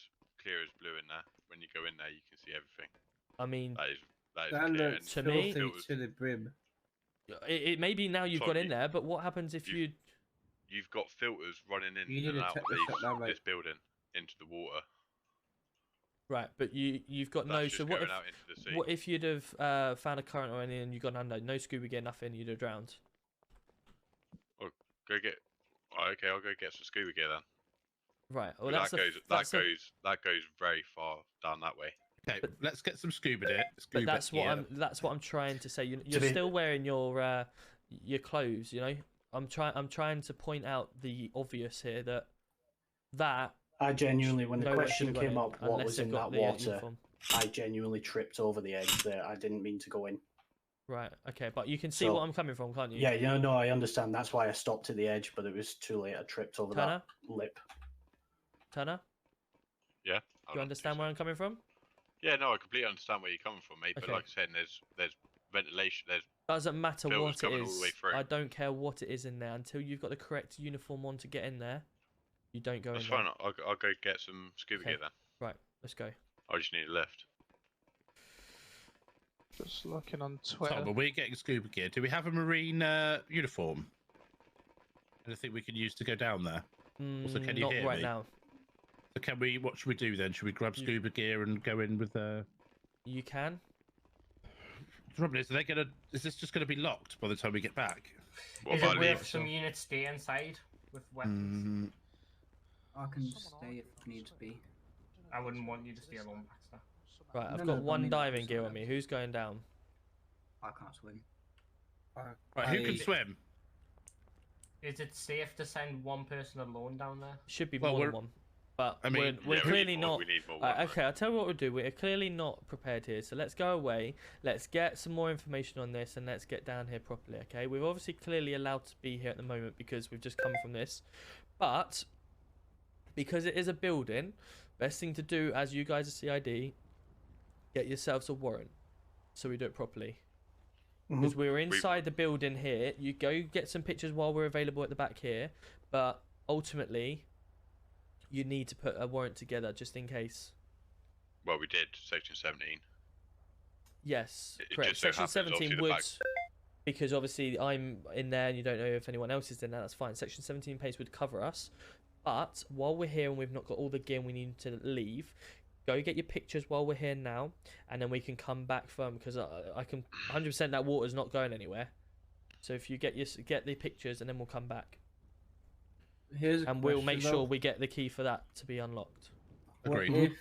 blue in there. When you go in there, you can see everything. I mean, That is That clear. looks to me- filthy to the brim. it maybe now you've Sorry, got in there, but what happens if you? You've got filters running in You need and a out of tetanus shot now, mate. this building into the water. Right, but you've got That's no. just So what going if out into the sea. what if you'd have found a current or anything and you gone under, no scuba gear, nothing, you'd have drowned. Go get. Oh, okay, I'll go get some scuba gear then. Right. Well, But that's that goes very far down that way. Okay, let's get some scuba gear. But that's what I'm trying to say. You're be- still wearing your clothes. You know, I'm trying to point out the obvious here that I genuinely, when the no one question should've came gone in up, what unless was they've in got that the, water, uniform. I genuinely tripped over the edge there. I didn't mean to go in. Right. Okay, but you can see So- what I'm coming from, can't you? Yeah, no, I understand. That's why I stopped at the edge, but it was too late. I tripped over Turner? that lip. Turner, Yeah. do you understand where I'm coming from? Yeah, no, I completely understand where you're coming from, mate. But Okay. like I said, there's ventilation. There's Doesn't matter Filters what it coming all the way is. through. I don't care what it is in there until you've got the correct uniform on to get in there. You don't go that's in fine. there. I'll go get some scuba Okay. gear then. Right. Let's go. I just need a lift. Just looking on Tom, Twitter. are we getting scuba gear? Do we have a marine uniform? Anything we can use to go down there? Also, can you Not hear right me? now. So can we? What should we do then? Should we grab scuba gear and go in with You can. The problem is, is this just gonna be locked by the time we get back? What Is about it leave? worth some units stay inside with weapons? I can stay if needs be. I wouldn't want you to stay alone, Baxter. Right. I've No, got no, I one mean, diving gear on absolutely. me. Who's going down? I can't swim. Right, who can swim? Is it safe to send one person alone down there? Should be Well, more than we're- one. But I mean, we're Yeah, we clearly need more- not. We need more. Okay, I'll tell you what we'll do. We're clearly not prepared here, so let's go away. Let's get some more information on this, and let's get down here properly. Okay, we're obviously clearly allowed to be here at the moment because we've just come from this, but because it is a building, best thing to do, as you guys are CID, get yourselves a warrant, so we do it properly. Because we're inside the building here. You go get some pictures while we're available at the back here, but ultimately, you need to put a warrant together just in case. Well, we did Section 17. Yes, It correct. just so Section happens, obviously, 17 the would. fact- because obviously I'm in there and you don't know if anyone else is in there. That's fine. Section 17 pace would cover us. But while we're here and we've not got all the gear we need to leave, go get your pictures while we're here now, and then we can come back from, because I can 100% that water's not going anywhere. So if you get the pictures, and then we'll come back. And we'll make sure we get the key for that to be unlocked. Agreed.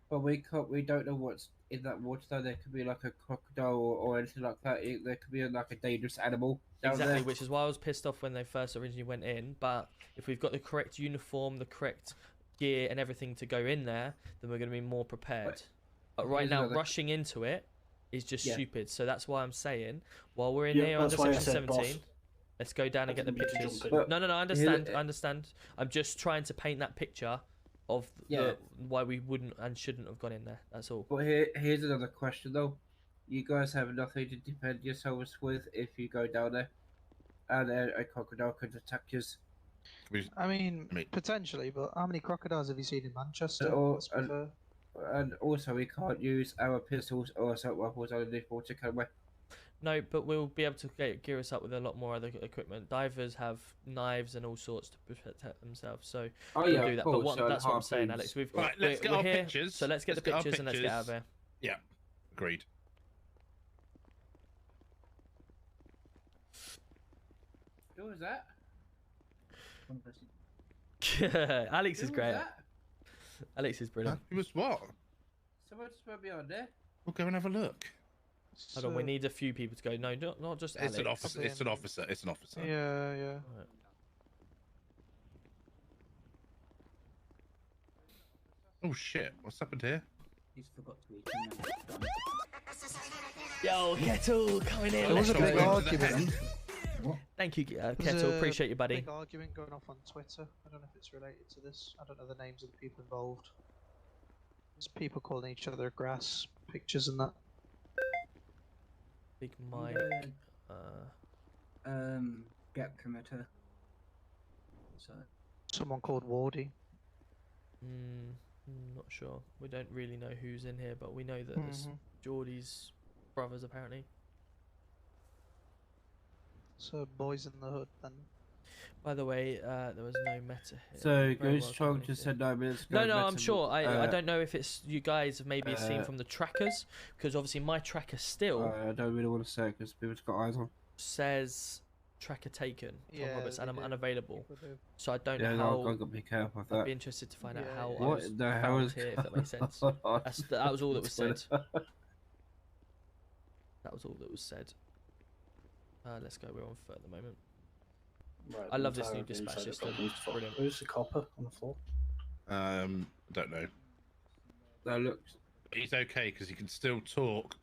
But we don't know what's in that water though. There could be like a crocodile or anything like that. There could be like a dangerous animal down Exactly, there. which is why I was pissed off when they first originally went in. But if we've got the correct uniform, the correct gear and everything to go in there, then we're going to be more prepared. But right now, rushing into it is just stupid. So that's why I'm saying, while we're in here under section 17, let's go down and get the pictures. No, I understand. I'm just trying to paint that picture of why we wouldn't and shouldn't have gone in there. That's all. But here's another question though. You guys have nothing to defend yourselves with if you go down there, and a crocodile could attack you. I mean, potentially, but how many crocodiles have you seen in Manchester? And also, we can't use our pistols or assault rifles underneath water, can we? No, but we'll be able to gear us up with a lot more other equipment. Divers have knives and all sorts to protect themselves, so we'll do that. But that's what I'm saying, Alex. Let's get our here, pictures. So let's get the pictures and let's get out of here. Yeah, agreed. Who was that? Alex is great. Alex is brilliant. It was what? Someone just went beyond there. We'll go and have a look. Hold on, we need a few people to go. No, not just Alex. It's an officer. It's an officer. It's an officer. Yeah. Right. Oh shit! What's happened here? He's forgot to eat. Yo, Kettle, coming in. There was a big argument. Thank you, Kettle. Appreciate you, buddy. Big argument going off on Twitter. I don't know if it's related to this. I don't know the names of the people involved. There's people calling each other grass pictures and that. Big Mike. Gap committer. So. Someone called Wardy. Not sure. We don't really know who's in here, but we know that it's Geordie's brothers apparently. So boys in the hood then. By the way, there was no meta here. So Ghost Strong just said 9 minutes ago. No, I'm sure. I don't know if it's you guys have maybe seen from the trackers, because obviously my tracker still. I don't really want to say it because people's got eyes on. Says tracker taken from Roberts and I'm unavailable. So I don't know how. I've got to be careful with that. I'd be interested to find out how what I was the hell found is here, if that makes sense. That was all that was said. That was all that was said. Let's go. We're on foot at the moment. Right, I love this new dispatch system. Brilliant. Who's the copper on the floor? Don't know. That looks. He's okay because he can still talk.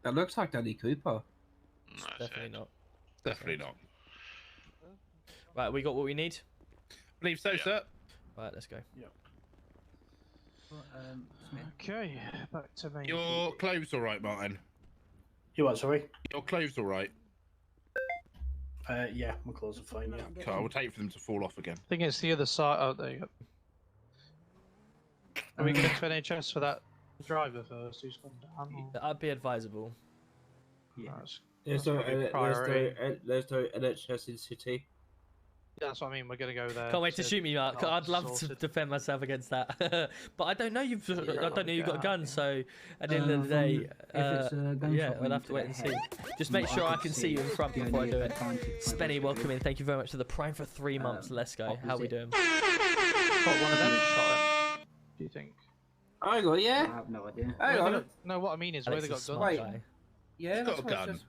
That looks like Danny Cooper. Definitely not. Definitely not. Right, we got what we need. Believe so, sir. Right, let's go. Yeah. Okay, back to me. Your clothes all right, Martin? You what? Sorry. Your clothes all right? Yeah, my clothes are fine. Yeah. Okay, I will take for them to fall off again. I think it's the other side. Oh, there you go. Are we going to NHS for that driver first? Who's gone down? That'd be advisable. Yeah. There's no NHS in City. That's what I mean. We're going to go there. Can't wait to shoot me, Mark. I'd love to defend myself against that, but I don't know you've. I don't know you've got a gun. So at the end of the day, yeah, we'll have to wait and see. Just make sure I can see you in front before I do it. Spenny, welcome in. Thank you very much for the Prime for 3 months. Let's go. How we doing? Got one of them shot him. Do you think? I got I have no idea. Hang on. No, what I mean is where they got guns. Wait. Yeah, He's got a that's what it gun. says.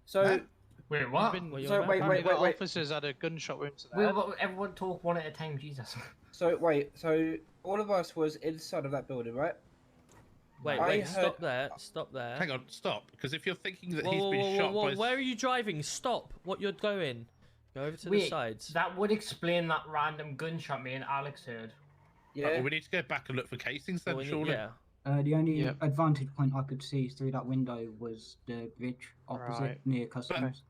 So. Wait, what? So wait. Officers had a gunshot wound to the head. Everyone talk one at a time, Jesus. So wait, so all of us was inside of that building, right? Wait, stop there. Stop there. Hang on, stop. Because if you're thinking that he's been shot by... Where are you driving? Stop. What you're going. Go over to the sides. That would explain that random gunshot me and Alex heard. Yeah. Well, we need to go back and look for casings then, surely. Yeah. The only advantage point I could see through that window was the bridge opposite near customs.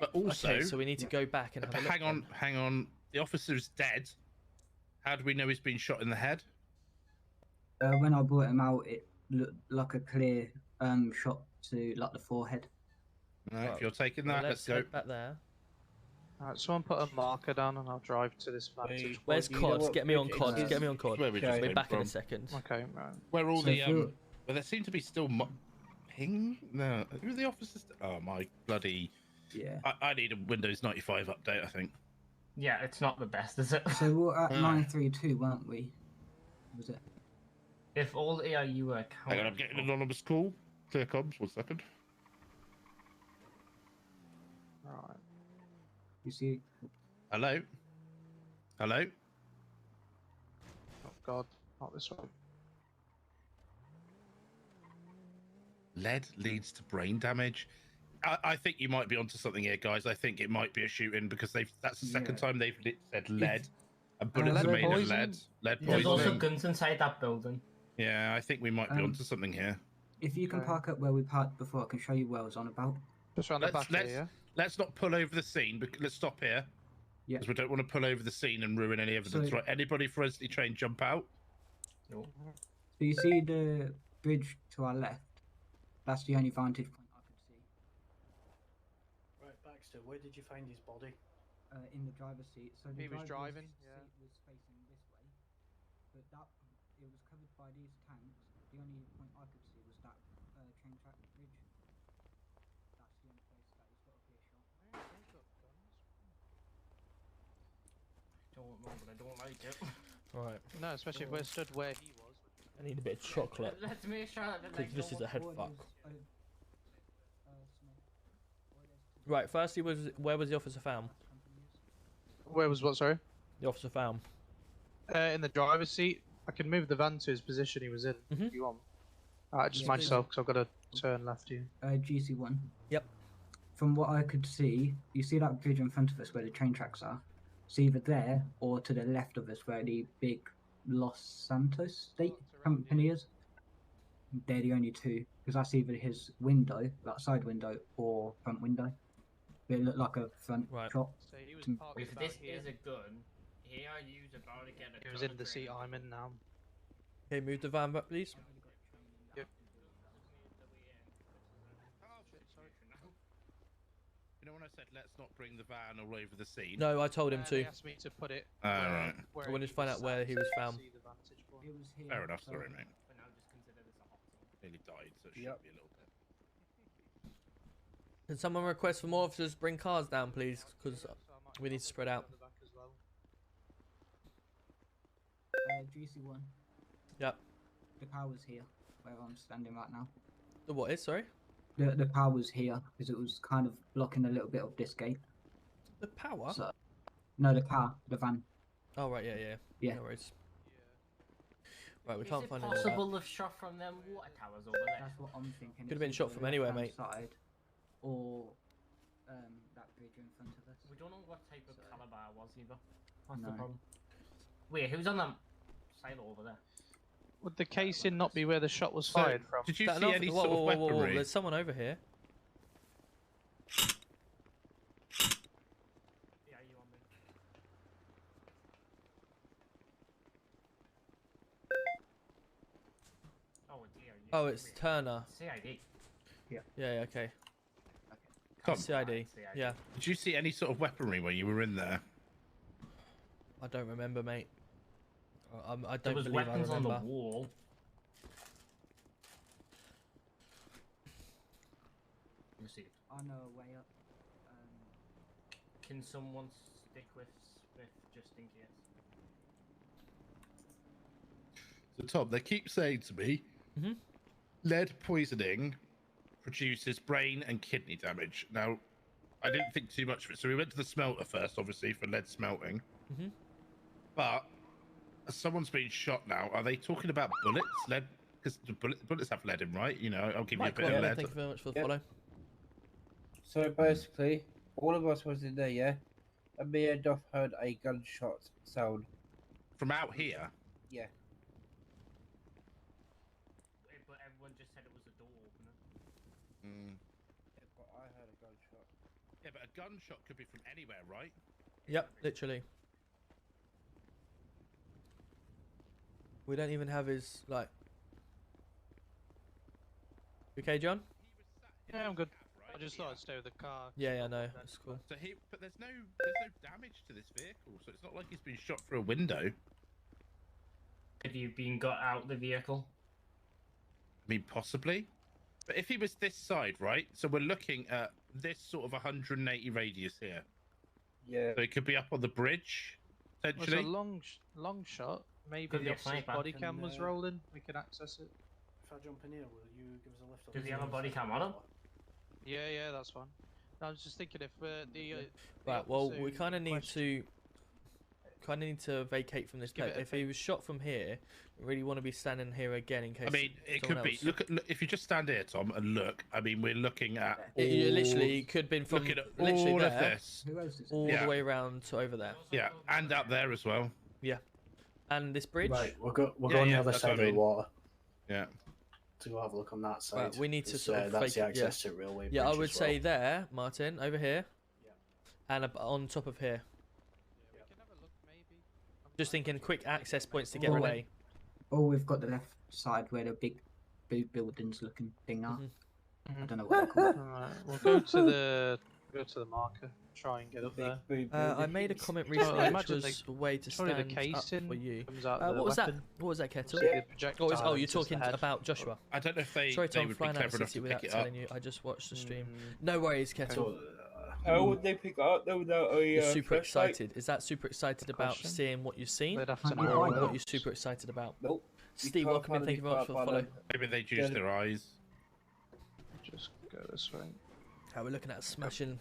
But also... Okay, so we need to go back and have a look. Hang on. The officer's dead. How do we know he's been shot in the head? When I brought him out, looked like a clear shot to like the forehead. Right, Right, if you're taking well, that, let's go. head back there. Alright, someone put a marker down and I'll drive to this vantage Where's point. COD? Get me on COD. Get me on COD. Where we just We'll be came back in a from. second. Okay, right. Where all So the if you're- well, there seem to be still ping. No, who are the officers? Oh my bloody! Yeah. I need a Windows 95 update. I think. Yeah, it's not the best, is it? So we're at Ah. 932, weren't we? Was it? If all AIU were Hang on, I'm accounted getting for- an anonymous call. Clear comms. 1 second. Right. You see? Hello. Hello. Oh god, not this one. Lead leads to brain damage. I think you might be onto something here, guys. I think it might be a shooting because that's the second time they've said lead. And bullets are lead made of poison? lead. Lead There's also poisoning. guns inside that building. Yeah, I think we might be onto something here. If you can Okay. park up where we parked before, I can show you where I was on about. Just around the back here, yeah? Let's not pull over the scene, but let's stop here. Yeah. Because we don't want to pull over the scene and ruin any evidence. So- Right? Anybody forensically trained, jump out. So you see the bridge to our left? That's the only vantage point I could see. Right, Baxter, where did you find his body? In the driver's seat. So the He was driver's driving, seat yeah. was facing this way, but that it was covered by these tanks. The only point I could see was that train track bridge. That's the only place that he's got a clear shot. Don't know, but I don't like it. Right. No, especially if we're stood where he was. I need a bit of chocolate. Let's make sure that Because this is a head fuck. Smith. Right. Firstly, where was the officer found? Where was what, sorry? The officer found. In the driver's seat. I can move the van to his position he was in if you want. Just Yeah, myself, because I've got to turn left here. GC1. Yep. From what I could see, you see that bridge in front of us where the train tracks are? It's either there or to the left of us where the big Los Santos State Company is. They're the only two, because that's either his window, that side window, or front window. They look like a front shot. So he was to- parked If about this here. is a gun, AIU's about to get a He was ton in of the seat training. I'm in now. Okay, move the van back, please. Yep. You know when I said let's not bring the van all over the scene? No, I told him They to. asked me to put it. Right. where I wanted to he find was out where sat he was so you found. see the vantage point. It was here. Fair enough, so- sorry, mate. But now just consider this a hot zone. Nearly died, so it should Yep. be a little bit. Can someone request for more officers bring cars down, please? Because So I might we need to spread out. the back as well. GC1. Yep. The power's here, where I'm standing right now. The what is? Sorry. The power's here, because it was kind of blocking a little bit of this gate. The power. So, no, the car, the van. Oh right, yeah. Yeah. No worries. Right, we Is can't it find possible to shot from them water towers over there? That's what I'm thinking. Could have been shot from anywhere, mate. Side, or that bridge in front of us. We don't know what type of caliber it was either. That's the No. problem. Wait, who's on that silo over there? Would the casing not be where the shot was So, fired from? did you That see enough? any Whoa, sort of whoa, whoa, whoa, weaponry? There's someone over here. Yeah, you on me? Oh, dear. Oh, it's Turner. CID. Yeah, okay. Tom, CID. Yeah. did you see any sort of weaponry when you were in there? I don't remember, mate. I There don't was believe I weapons on remember. the wall. Received. I know a way up. Can someone stick with Smith just in case? So Tom, they keep saying to me, lead poisoning produces brain and kidney damage. Now, I didn't think too much of it, so we went to the smelter first, obviously, for lead smelting. But as someone's been shot now, are they talking about bullets? Lead, because the bullets have lead in, right? You know, I'll give you a Mike, bit well, of lead. thank you very much for the Yep. follow. So basically, all of us was in there, yeah? And me and Duff heard a gunshot sound. From out here? Yeah. But everyone just said it was a door opener. Yeah, but I heard a gunshot. Yeah, but a gunshot could be from anywhere, right? Yep, literally. We don't even have his, like... Okay, John? Yeah, I'm good. I just thought I'd stay with the car. Yeah, I know. That's cool. So but there's no damage to this vehicle, so it's not like he's been shot through a window. Have you been got out the vehicle? I mean, possibly. But if he was this side, right? So we're looking at this sort of 180 radius here. Yeah. So it could be up on the bridge, Well, it's potentially. a long shot. Maybe Could be the a officer's flank body back cam and, was rolling. We can access it. If I jump in here, will you give us a lift? Does he have a body cam on him? Yeah, that's fine. I was just thinking if the Right. Well, officer we who kind of need questioned- to vacate from this give place. it a If he was shot from here, we really want to be standing here again in case. I mean, it someone could be. else- Look, if you just stand here, Tom, and look. I mean, we're looking at. It literally could have been from looking at literally all there, of this. all Yeah. the way around to over there. Yeah, and up there as well. Yeah, and this bridge. Right, we'll go Yeah, on the yeah, other that's side what I of the mean. water. Yeah. To go have a look on that side. Right, we need to 'cause, sort of that's the fake- yeah. access to railway. Yeah, I bridge would as well. say there, Martin, over here, and on top of here. Just thinking, quick access points to get Oh. away. Or we've got the left side where the big blue buildings looking thing are. Mm-hmm. I don't know what they're called. Alright, we'll go to the marker. Try and get up there. I made a comment Well, recently, I which imagine was they- a way to surely stand the up casing for you. comes out the What was that? weapon. What was that, Kettle? See the projectile Oh, you're enters the talking head. about Joshua. I don't know if they. Sorry, they Tom, would be flying out of clever the enough city to without pick it up. telling you. I just watched the stream. No worries, Kettle. How would they pick it up though without a You're super flashlight? excited. Is that super excited about Question. seeing what you've seen? They'd have to Or know. what you're super excited about? Nope. You Steve, can't welcome in. find Thank you any very much for the part follow. on Maybe they use their eyes. Just go this way. How we're looking at smashing